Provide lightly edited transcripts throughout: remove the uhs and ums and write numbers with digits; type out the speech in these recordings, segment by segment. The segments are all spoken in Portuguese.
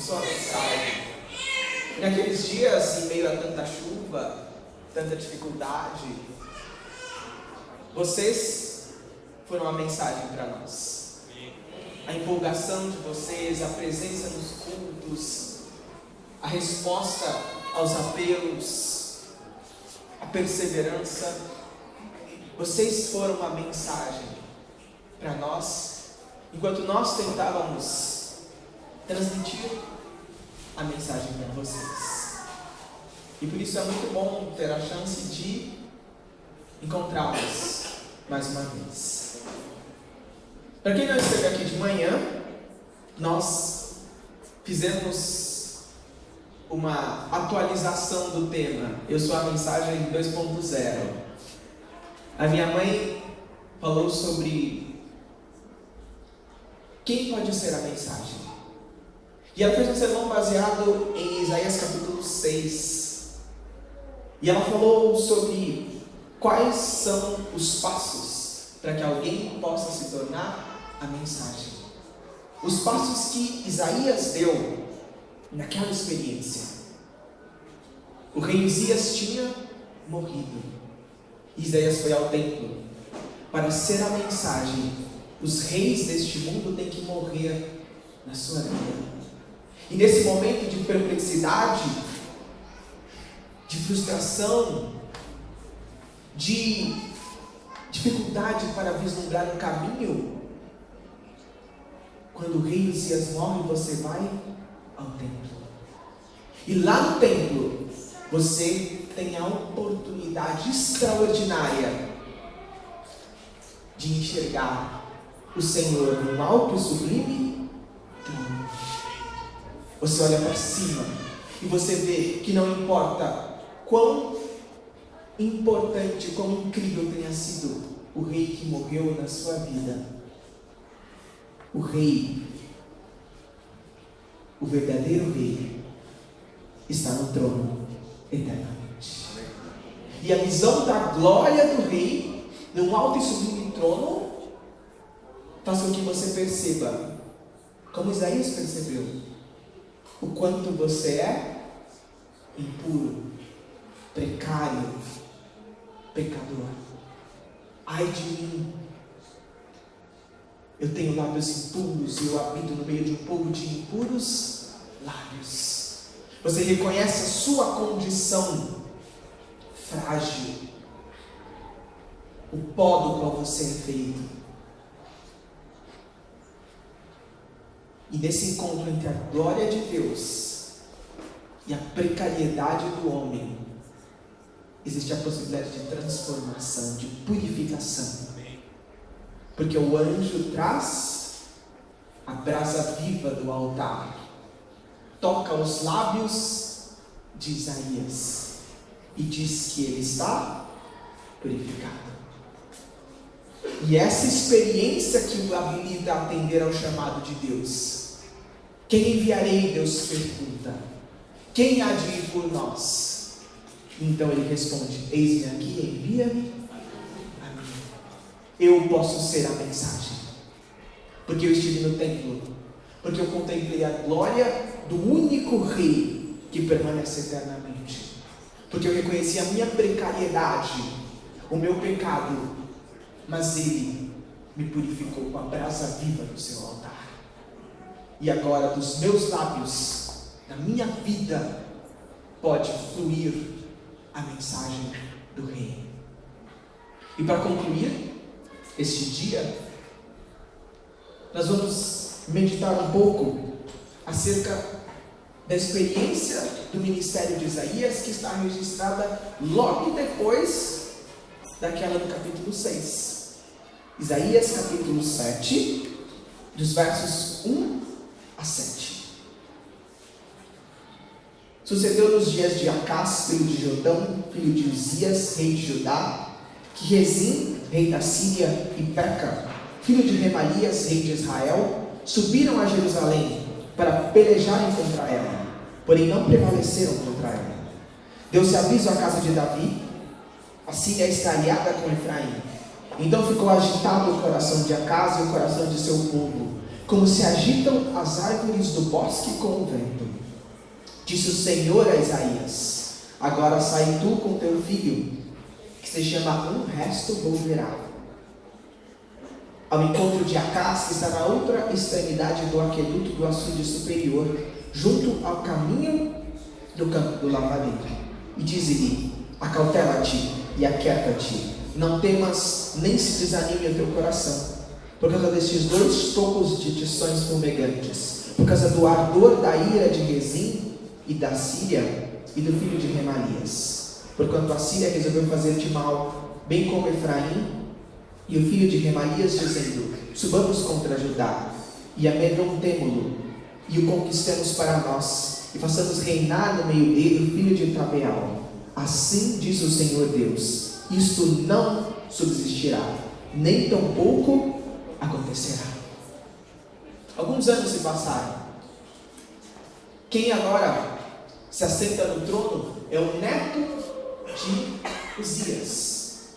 sua mensagem. Naqueles dias, em meio a tanta chuva, tanta dificuldade, vocês foram a mensagem para nós. A empolgação de vocês, a presença nos cultos, a resposta aos apelos, a perseverança. Vocês foram a mensagem para nós, enquanto nós tentávamos transmitir a mensagem para vocês. E por isso é muito bom ter a chance de encontrá-los mais uma vez. Para quem não esteve aqui de manhã, nós fizemos uma atualização do tema. Eu sou a mensagem 2.0. A minha mãe falou sobre quem pode ser a mensagem. E ela fez um sermão baseado em Isaías capítulo 6. E ela falou sobre quais são os passos para que alguém possa se tornar a mensagem. Os passos que Isaías deu naquela experiência. O rei Uzias tinha morrido. Isaías foi ao templo para ser a mensagem. Os reis deste mundo têm que morrer na sua vida. E nesse momento de perplexidade, de frustração, de dificuldade para vislumbrar um caminho, quando o rei Uzias morre, você vai ao templo. E lá no templo, você tem a oportunidade extraordinária de enxergar o Senhor num alto e sublime trono. Você olha para cima e você vê que não importa quão importante, quão incrível tenha sido o rei que morreu na sua vida, o rei, o verdadeiro rei, está no trono eternamente. E a visão da glória do rei, num alto e sublime trono, faz com que você perceba, como Isaías percebeu, o quanto você é impuro, precário, pecador. Ai de mim, eu tenho lábios impuros e eu habito no meio de um povo de impuros lábios. Você reconhece a sua condição frágil, o pó do qual você é feito. E nesse encontro entre a glória de Deus e a precariedade do homem, existe a possibilidade de transformação, de purificação. Porque o anjo traz a brasa viva do altar, toca os lábios de Isaías e diz que ele está purificado. E essa experiência que o habilita a atender ao chamado de Deus. Quem enviarei? Deus pergunta. Quem há de ir por nós? Então ele responde: eis-me aqui, envia-me a mim. Eu posso ser a mensagem, porque eu estive no templo, porque eu contemplei a glória do único rei que permanece eternamente, porque eu reconheci a minha precariedade, o meu pecado, mas ele me purificou com a brasa viva do seu altar. E agora dos meus lábios, da minha vida, pode fluir a mensagem do rei. E para concluir este dia, nós vamos meditar um pouco acerca da experiência do ministério de Isaías, que está registrada logo depois daquela do capítulo 6. Isaías capítulo 7, dos versos 1 a 7. Sucedeu nos dias de Acás, filho de Jotão, filho de Uzias, rei de Judá, que Rezim, rei da Síria, e Peca, filho de Remalias, rei de Israel, subiram a Jerusalém para pelejarem contra ela, porém não prevaleceram contra ela. Deu-se aviso à casa de Davi: a Síria está aliada com Efraim. Então ficou agitado o coração de Acás e o coração de seu povo, como se agitam as árvores do bosque com o vento. Disse o Senhor a Isaías: agora sai tu com teu filho, que se chama Um Resto Volverá, ao encontro de Acás, que está na outra extremidade do aqueduto do açude superior, junto ao caminho do campo do lavamento. E dize-lhe: acautela-te e aquieta-te, não temas, nem se desanime o teu coração, por causa destes dois tocos de tições fumegantes, por causa do ardor da ira de Rezim e da Síria e do filho de Remalias. Porquanto a Síria resolveu fazer-te mal, bem como Efraim e o filho de Remalias, dizendo: subamos contra Judá, e amedrontemo-lo, e o conquistemos para nós, e façamos reinar no meio dele o filho de Tabeal. Assim diz o Senhor Deus: isto não subsistirá, nem tampouco acontecerá. Alguns anos se passaram. Quem agora se assenta no trono é o neto de Uzias.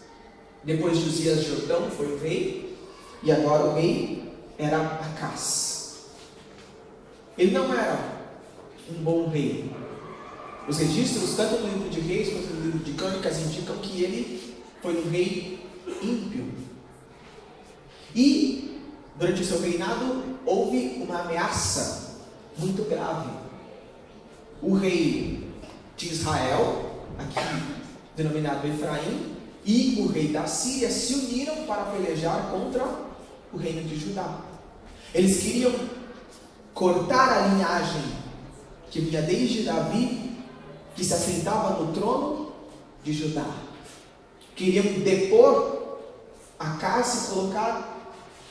Depois de Uzias, Jotão foi o rei, e agora o rei era Acás. Ele não era um bom rei. Os registros, tanto no livro de Reis quanto no livro de Crônicas, indicam que ele foi um rei ímpio. E, durante o seu reinado, houve uma ameaça muito grave. O rei de Israel, aqui denominado Efraim, e o rei da Síria se uniram para pelejar contra o reino de Judá. Eles queriam cortar a linhagem que vinha desde Davi, que se assentava no trono de Judá. Queriam depor Acás e colocar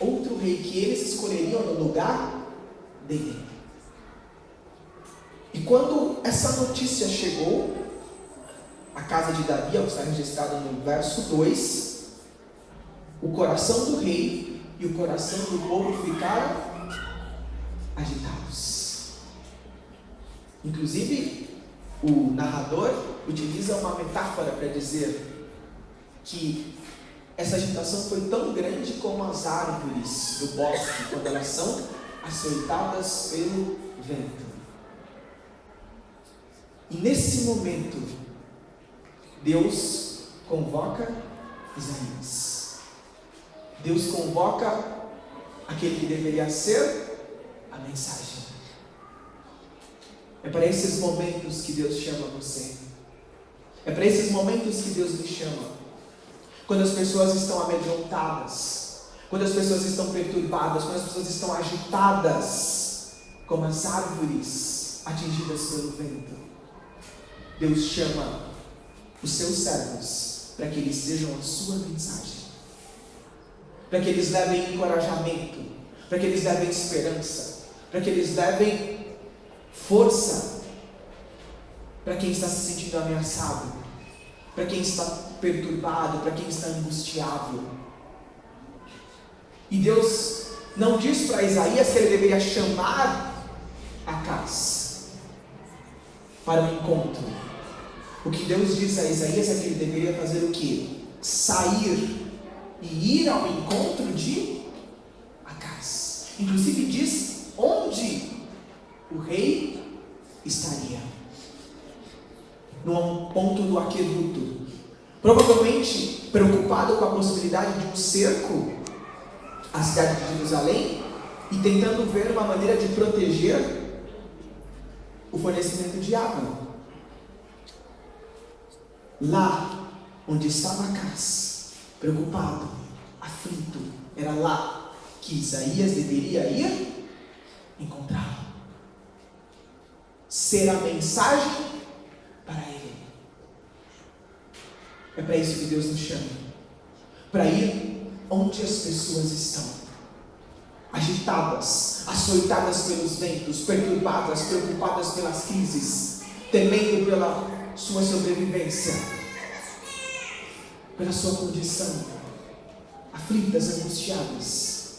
outro rei que eles escolheriam no lugar dele. E quando essa notícia chegou à casa de Davi, ao que está registrado no verso 2, o coração do rei e o coração do povo ficaram agitados. Inclusive, o narrador utiliza uma metáfora para dizer que essa agitação foi tão grande como as árvores do bosque, quando elas são açoitadas pelo vento. E nesse momento, Deus convoca Isaías. Deus convoca aquele que deveria ser a mensagem. É para esses momentos que Deus chama você. É para esses momentos que Deus me chama. Quando as pessoas estão amedrontadas, quando as pessoas estão perturbadas, quando as pessoas estão agitadas, como as árvores atingidas pelo vento, Deus chama os seus servos para que eles sejam a sua mensagem, para que eles levem encorajamento, para que eles levem esperança, para que eles levem força para quem está se sentindo ameaçado, para quem está perturbado, para quem está angustiado. E Deus não diz para Isaías que ele deveria chamar Acás para o encontro. O que Deus diz a Isaías é que ele deveria fazer o quê? Sair e ir ao encontro de Acás. Inclusive diz onde o rei estaria. Num ponto do aqueduto, provavelmente preocupado com a possibilidade de um cerco à cidade de Jerusalém e tentando ver uma maneira de proteger o fornecimento de água. Lá onde estava Acás, preocupado, aflito, era lá que Isaías deveria ir encontrá-lo, ser a mensagem para ele. É para isso que Deus nos chama, para ir onde as pessoas estão, agitadas, açoitadas pelos ventos, perturbadas, preocupadas pelas crises, temendo pela sua sobrevivência, pela sua condição, aflitas, angustiadas,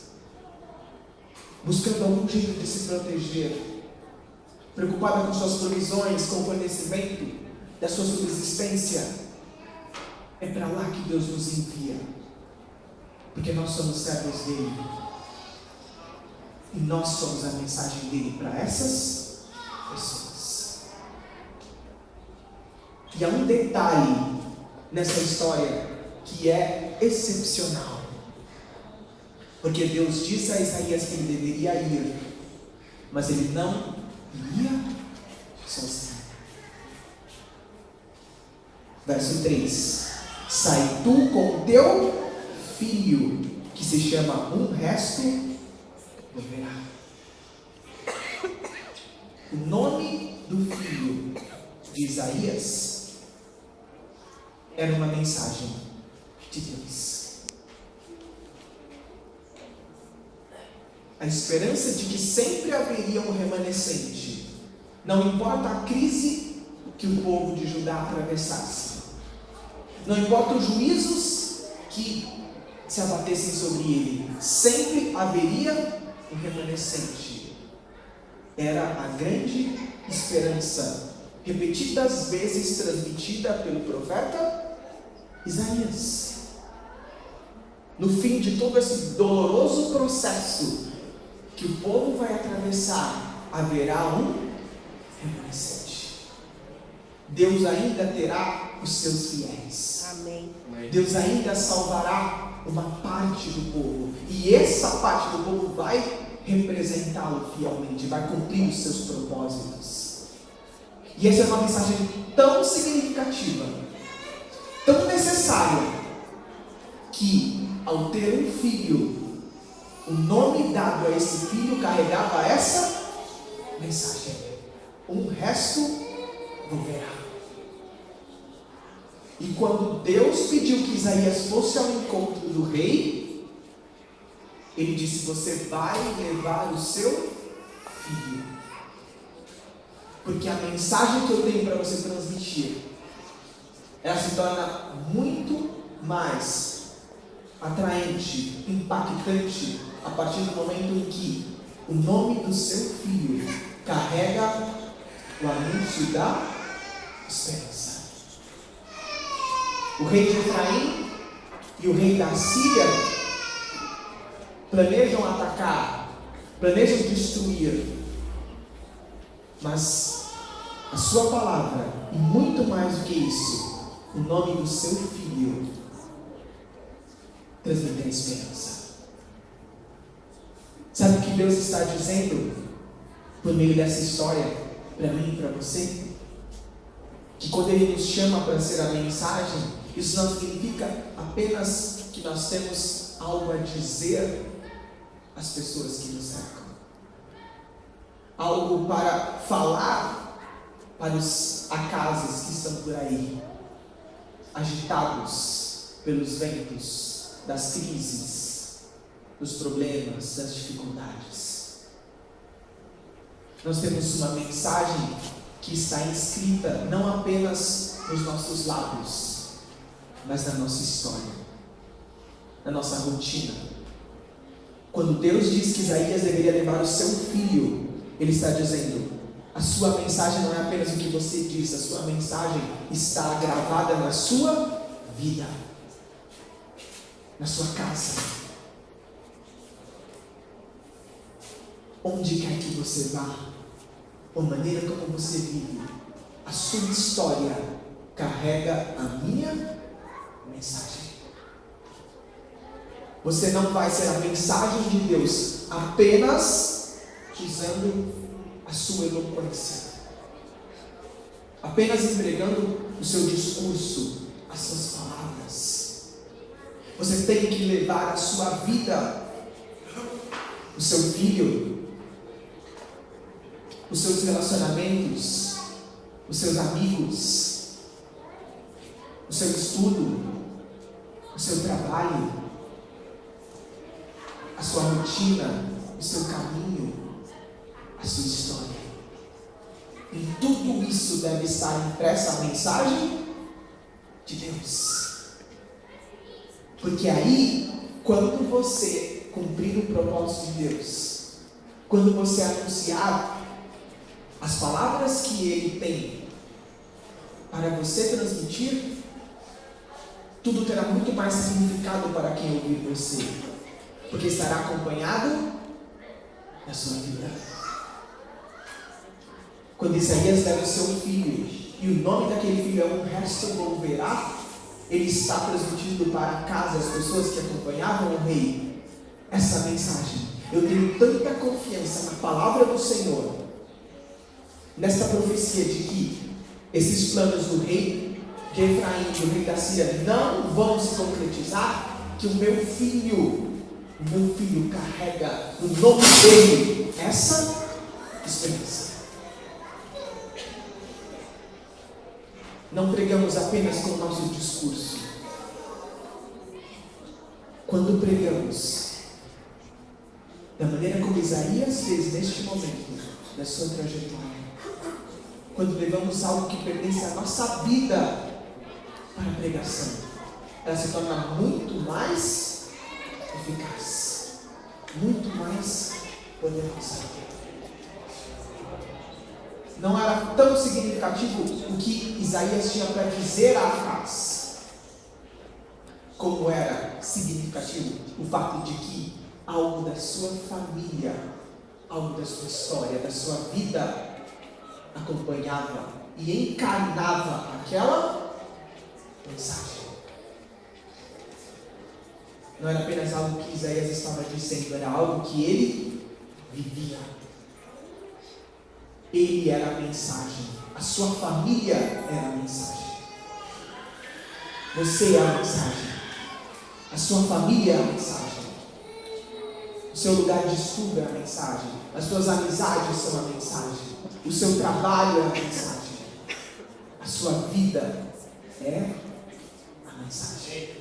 buscando algum jeito de se proteger, preocupada com suas provisões, com o fornecimento da sua subsistência. É para lá que Deus nos envia, porque nós somos servos dele. E nós somos a mensagem dele para essas pessoas. E há um detalhe nessa história que é excepcional. Porque Deus disse a Isaías que ele deveria ir, mas ele não iria sozinho. Verso 3: sai tu com teu filho, que se chama Um Resto do Verá. O nome do filho de Isaías era uma mensagem de Deus. A esperança de que sempre haveria um remanescente, não importa a crise que o povo de Judá atravessasse, não importa os juízos que se abatessem sobre ele, sempre haveria um remanescente. Era a grande esperança, repetidas vezes transmitida pelo profeta Isaías. No fim de todo esse doloroso processo que o povo vai atravessar, haverá um remanescente. Deus ainda terá os seus fiéis. Amém. Deus ainda salvará uma parte do povo, e essa parte do povo vai representá-lo fielmente, vai cumprir os seus propósitos. E essa é uma mensagem tão significativa, tão necessária, que ao ter um filho, o nome dado a esse filho carregava essa mensagem: um resto do verá. E quando Deus pediu que Isaías fosse ao encontro do rei, ele disse: você vai levar o seu filho, porque a mensagem que eu tenho para você transmitir, ela se torna muito mais atraente, impactante, a partir do momento em que o nome do seu filho carrega o anúncio da esperança. O rei de Efraim e o rei da Síria planejam atacar, planejam destruir, mas a sua palavra, e muito mais do que isso, o nome do seu filho, transmite a esperança. Sabe o que Deus está dizendo por meio dessa história para mim e para você? Que quando Ele nos chama para ser a mensagem, isso não significa apenas que nós temos algo a dizer às pessoas que nos cercam, algo para falar para os acasos que estão por aí, agitados pelos ventos das crises, dos problemas, das dificuldades. Nós temos uma mensagem que está inscrita não apenas nos nossos lábios, mas na nossa história, na nossa rotina. Quando Deus diz que Isaías deveria levar o seu filho, Ele está dizendo: a sua mensagem não é apenas o que você diz, a sua mensagem está gravada na sua vida, na sua casa, onde quer que você vá, a maneira como você vive, a sua história carrega a minha mensagem. Você não vai ser a mensagem de Deus apenas usando a sua eloquência, apenas empregando o seu discurso, as suas palavras. Você tem que levar a sua vida, o seu filho, os seus relacionamentos, os seus amigos, o seu estudo, o seu trabalho, a sua rotina, o seu caminho, a sua história. Em tudo isso deve estar impressa a mensagem de Deus. Porque aí, quando você cumprir o propósito de Deus, quando você anunciar as palavras que Ele tem para você transmitir, tudo terá muito mais significado para quem ouvir você, porque estará acompanhado na sua vida. Quando Isaías leva o seu filho, e o nome daquele filho é Um Resto Volverá, ele está transmitindo para casa as pessoas que acompanhavam o rei essa mensagem. Eu tenho tanta confiança na palavra do Senhor, nesta profecia de que esses planos do rei de Efraim, do rei da Síria, não vão se concretizar, que o meu filho carrega no nome dele essa esperança. Não pregamos apenas com o nosso discurso. Quando pregamos da maneira como Isaías fez neste momento da sua trajetória, quando levamos algo que pertence à nossa vida para a pregação, ela se torna muito mais eficaz, muito mais poderosa. Não era tão significativo o que Isaías tinha para dizer a Acaz, como era significativo o fato de que algo da sua família, algo da sua história, da sua vida acompanhava e encarnava aquela mensagem. Não era apenas algo que Isaías estava dizendo, era algo que ele vivia. Ele era a mensagem, a sua família era a mensagem. Você é a mensagem, a sua família é a mensagem, o seu lugar de estudo é a mensagem, as suas amizades são a mensagem, o seu trabalho é a mensagem, a sua vida é a mensagem.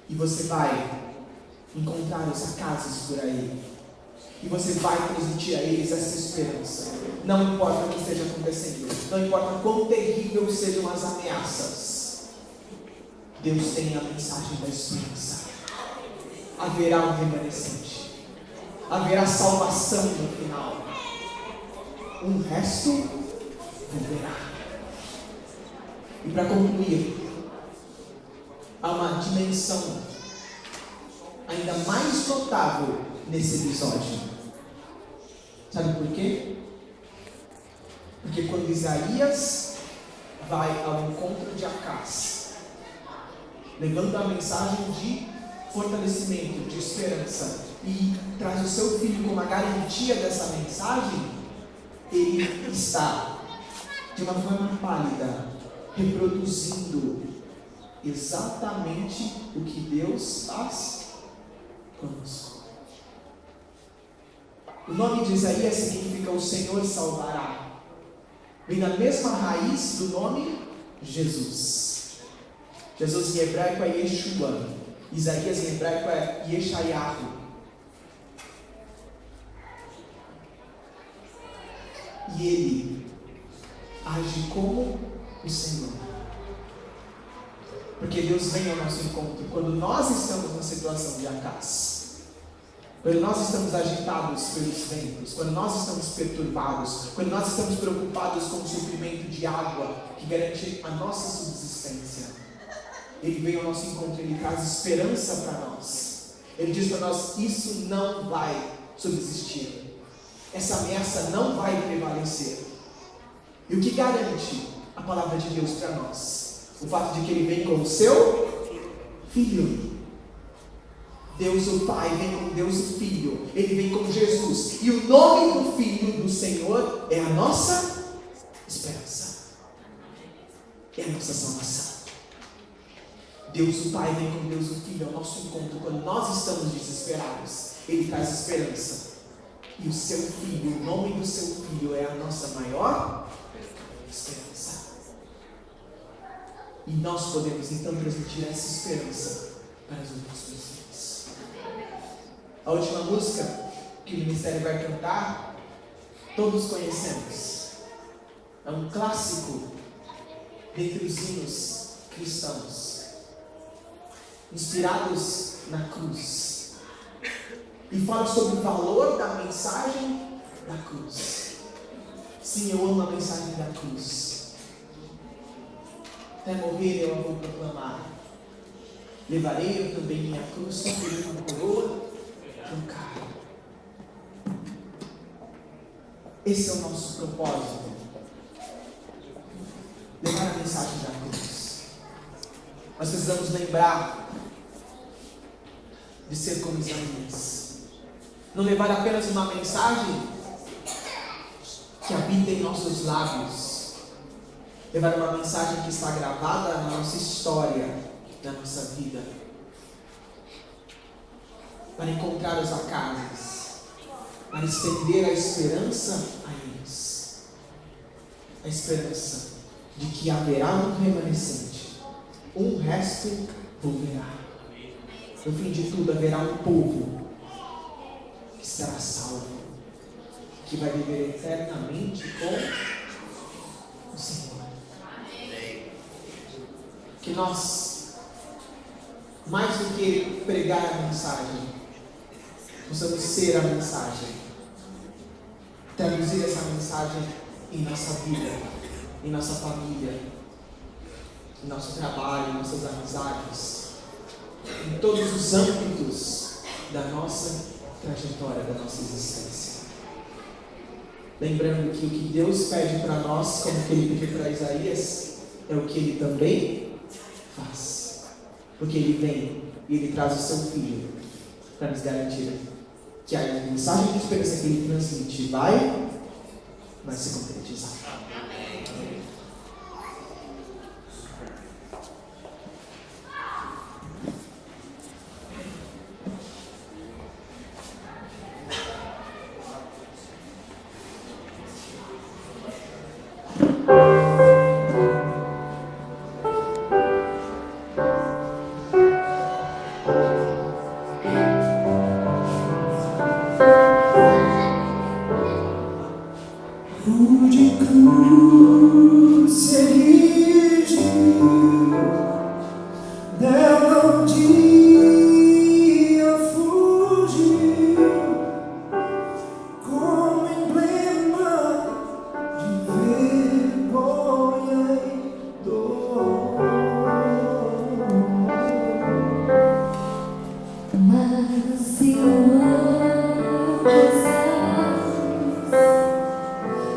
E você vai encontrar os Acazes por aí, e você vai transmitir a eles essa esperança. Não importa o que esteja acontecendo, não importa quão terrível sejam as ameaças, Deus tem a mensagem da esperança. Haverá um remanescente, haverá salvação no final, um resto volverá. E para concluir, há uma dimensão ainda mais notável nesse episódio. Sabe por quê? Porque quando Isaías vai ao encontro de Acaz, levando a mensagem de fortalecimento, de esperança, e traz o seu filho como a garantia dessa mensagem, ele está, de uma forma pálida, reproduzindo exatamente o que Deus faz conosco. O nome de Isaías significa o Senhor salvará. Vem da mesma raiz do nome Jesus. Jesus em hebraico é Yeshua. Isaías em hebraico é Yeshayahu. E ele age como o Senhor. Porque Deus vem ao nosso encontro quando nós estamos na situação de Acaz. Quando nós estamos agitados pelos ventos, quando nós estamos perturbados, quando nós estamos preocupados com o suprimento de água que garante a nossa subsistência, Ele vem ao nosso encontro, Ele traz esperança para nós. Ele diz para nós, isso não vai subsistir, essa ameaça não vai prevalecer. E o que garante a palavra de Deus para nós? O fato de que Ele vem com o seu Filho. Deus o Pai vem com Deus o Filho, Ele vem com Jesus, e o nome do Filho do Senhor é a nossa esperança, é a nossa salvação. Deus o Pai vem com Deus o Filho ao nosso encontro quando nós estamos desesperados. Ele traz esperança, e o seu Filho, o nome do seu Filho é a nossa maior esperança, e nós podemos então transmitir essa esperança para as outras pessoas. A última música que o ministério vai cantar, todos conhecemos. É um clássico dentre os hinos cristãos, inspirados na cruz. E fala sobre o valor da mensagem da cruz. Sim, eu amo a mensagem da cruz. Até morrer eu a vou proclamar. Levarei eu também minha cruz, sobre uma coroa. Esse é o nosso propósito. Levar a mensagem da cruz. Nós precisamos lembrar de ser como Isaías. Não levar apenas uma mensagem que habita em nossos lábios. Levar uma mensagem que está gravada na nossa história, na nossa vida. Para encontrar os acasos. Para estender a esperança a eles. A esperança de que haverá um remanescente. Um resto volverá. No fim de tudo haverá um povo que será salvo, que vai viver eternamente com o Senhor. Que nós, mais do que pregar a mensagem, possamos ser a mensagem, traduzir essa mensagem em nossa vida, em nossa família, em nosso trabalho, em nossas amizades, em todos os âmbitos da nossa trajetória, da nossa existência. Lembrando que o que Deus pede para nós, como que Ele pediu para Isaías, é o que Ele também faz. Porque Ele vem e Ele traz o seu Filho para nos garantir que a mensagem de esperança que Ele transmite vai se concretizar.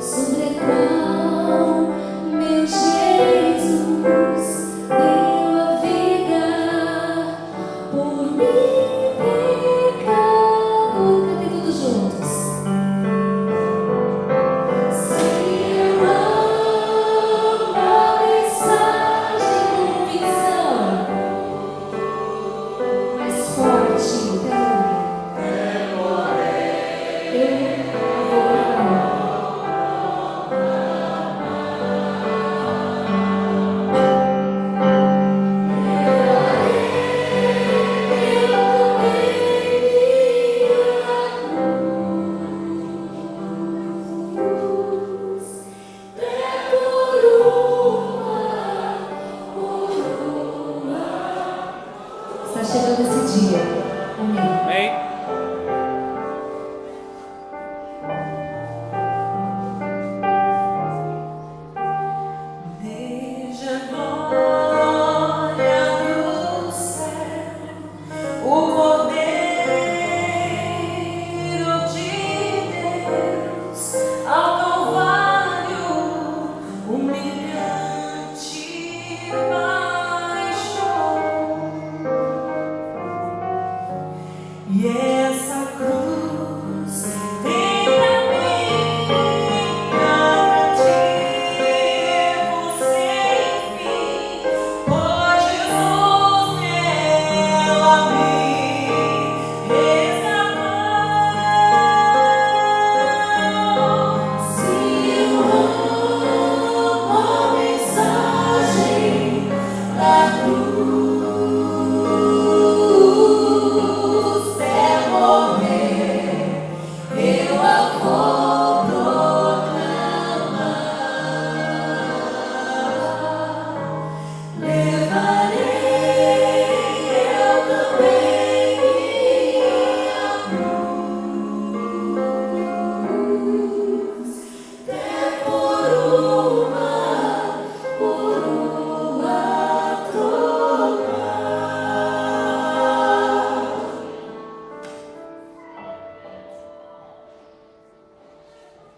Sobre a qual meu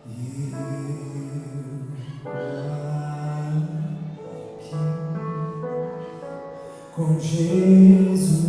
Com Jesus